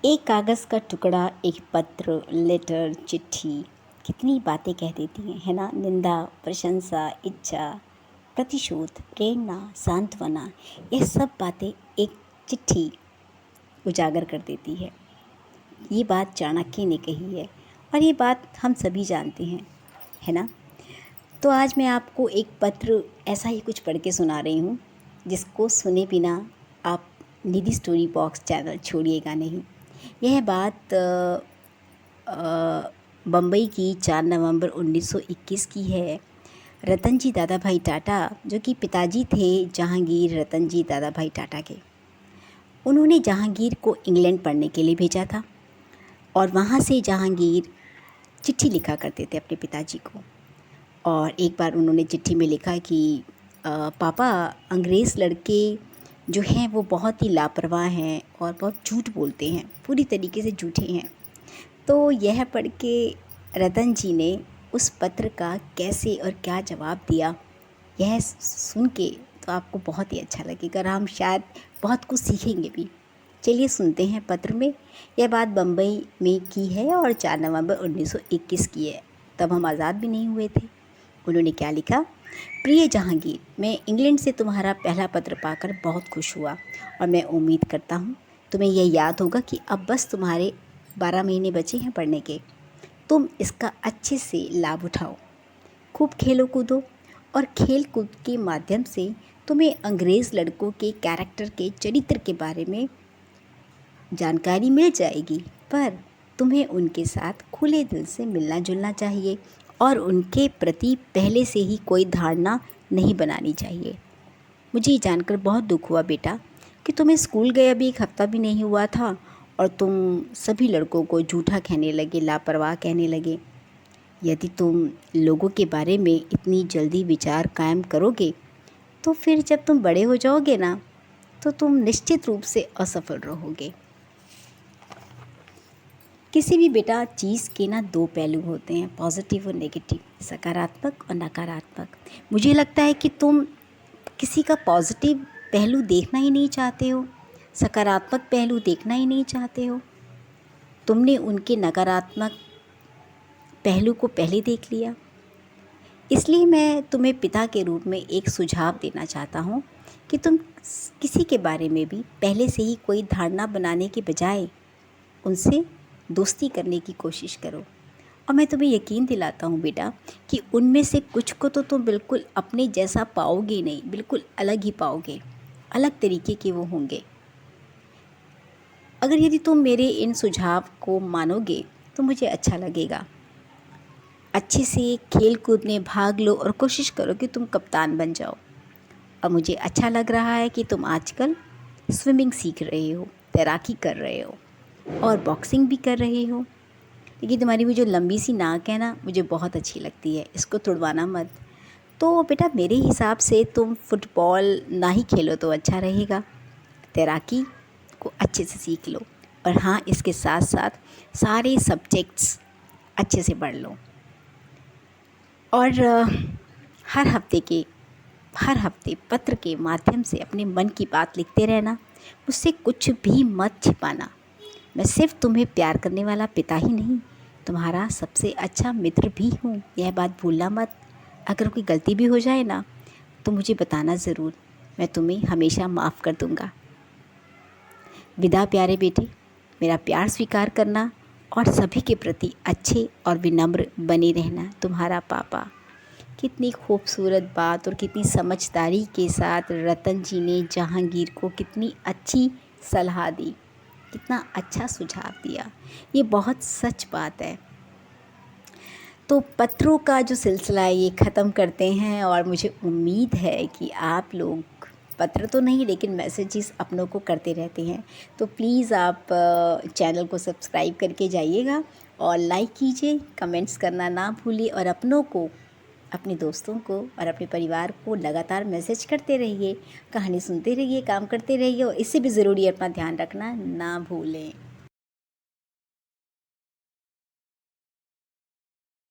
एक कागज़ का टुकड़ा, एक पत्र, लेटर, चिट्ठी कितनी बातें कह देती हैं, है ना। निंदा, प्रशंसा, इच्छा, प्रतिशोध, प्रेरणा, सांत्वना, ये सब बातें एक चिट्ठी उजागर कर देती है। ये बात चाणक्य ने कही है और ये बात हम सभी जानते हैं, है ना। तो आज मैं आपको एक पत्र ऐसा ही कुछ पढ़ के सुना रही हूँ जिसको सुने बिना आप निधि स्टोरी बॉक्स चैनल छोड़िएगा नहीं। यह बात बम्बई की 4 नवंबर 1921 की है। रतन जी दादा भाई टाटा, जो कि पिताजी थे जहांगीर रतन जी दादा भाई टाटा के, उन्होंने जहांगीर को इंग्लैंड पढ़ने के लिए भेजा था और वहाँ से जहांगीर चिट्ठी लिखा करते थे अपने पिताजी को। और एक बार उन्होंने चिट्ठी में लिखा कि पापा, अंग्रेज़ लड़के जो हैं वो बहुत ही लापरवाह हैं और बहुत झूठ बोलते हैं, पूरी तरीके से झूठे हैं। तो यह पढ़ के रतन जी ने उस पत्र का कैसे और क्या जवाब दिया, यह सुन के तो आपको बहुत ही अच्छा लगेगा और हम शायद बहुत कुछ सीखेंगे भी। चलिए सुनते हैं पत्र में। यह बात बम्बई में की है और 4 नवंबर 1921 की है। तब हम आज़ाद भी नहीं हुए थे। उन्होंने क्या लिखा? प्रिय जहांगीर, मैं इंग्लैंड से तुम्हारा पहला पत्र पाकर बहुत खुश हुआ और मैं उम्मीद करता हूँ तुम्हें यह याद होगा कि अब बस तुम्हारे 12 महीने बचे हैं पढ़ने के। तुम इसका अच्छे से लाभ उठाओ, खूब खेलो कूदो और खेल कूद के माध्यम से तुम्हें अंग्रेज़ लड़कों के कैरेक्टर के चरित्र के बारे में जानकारी मिल जाएगी, पर तुम्हें उनके साथ खुले दिल से मिलना जुलना चाहिए और उनके प्रति पहले से ही कोई धारणा नहीं बनानी चाहिए। मुझे ये जानकर बहुत दुख हुआ बेटा कि तुम्हें स्कूल गए अभी 1 हफ्ता भी नहीं हुआ था और तुम सभी लड़कों को झूठा कहने लगे, लापरवाह कहने लगे। यदि तुम लोगों के बारे में इतनी जल्दी विचार कायम करोगे तो फिर जब तुम बड़े हो जाओगे ना, तो तुम निश्चित रूप से असफल रहोगे। किसी भी बेटा चीज़ के ना 2 पहलू होते हैं, पॉजिटिव और नेगेटिव, सकारात्मक और नकारात्मक। मुझे लगता है कि तुम किसी का पॉजिटिव पहलू देखना ही नहीं चाहते हो, सकारात्मक पहलू देखना ही नहीं चाहते हो। तुमने उनके नकारात्मक पहलू को पहले देख लिया। इसलिए मैं तुम्हें पिता के रूप में एक सुझाव देना चाहता हूँ कि तुम किसी के बारे में भी पहले से ही कोई धारणा बनाने के बजाय उनसे दोस्ती करने की कोशिश करो। और मैं तुम्हें यकीन दिलाता हूँ बेटा कि उनमें से कुछ को तो तुम बिल्कुल अपने जैसा पाओगे नहीं, बिल्कुल अलग ही पाओगे, अलग तरीके के वो होंगे। अगर यदि तुम मेरे इन सुझाव को मानोगे तो मुझे अच्छा लगेगा। अच्छे से खेल कूद में भाग लो और कोशिश करो कि तुम कप्तान बन जाओ। और मुझे अच्छा लग रहा है कि तुम आजकल स्विमिंग सीख रहे हो, तैराकी कर रहे हो और बॉक्सिंग भी कर रहे हो। लेकिन तुम्हारी वो जो लंबी सी नाक है ना, मुझे बहुत अच्छी लगती है, इसको तुड़वाना मत। तो बेटा मेरे हिसाब से तुम फुटबॉल ना ही खेलो तो अच्छा रहेगा, तैराकी को अच्छे से सीख लो और हाँ, इसके साथ साथ सारे सब्जेक्ट्स अच्छे से पढ़ लो। और हर हफ्ते पत्र के माध्यम से अपने मन की बात लिखते रहना, मुझसे कुछ भी मत छिपाना। मैं सिर्फ तुम्हें प्यार करने वाला पिता ही नहीं, तुम्हारा सबसे अच्छा मित्र भी हूँ, यह बात भूलना मत। अगर कोई गलती भी हो जाए ना तो मुझे बताना ज़रूर, मैं तुम्हें हमेशा माफ़ कर दूँगा। विदा प्यारे बेटे, मेरा प्यार स्वीकार करना और सभी के प्रति अच्छे और विनम्र बने रहना, तुम्हारा पापा। कितनी खूबसूरत बात और कितनी समझदारी के साथ रतन जी ने जहांगीर को कितनी अच्छी सलाह दी, कितना अच्छा सुझाव दिया। ये बहुत सच बात है। तो पत्रों का जो सिलसिला है ये ख़त्म करते हैं और मुझे उम्मीद है कि आप लोग पत्र तो नहीं लेकिन मैसेजेस अपनों को करते रहते हैं। तो प्लीज़ आप चैनल को सब्सक्राइब करके जाइएगा और लाइक कीजिए, कमेंट्स करना ना भूलिए और अपनों को, अपने दोस्तों को और अपने परिवार को लगातार मैसेज करते रहिए, कहानी सुनते रहिए, काम करते रहिए और इससे भी ज़रूरी है अपना ध्यान रखना ना भूलें।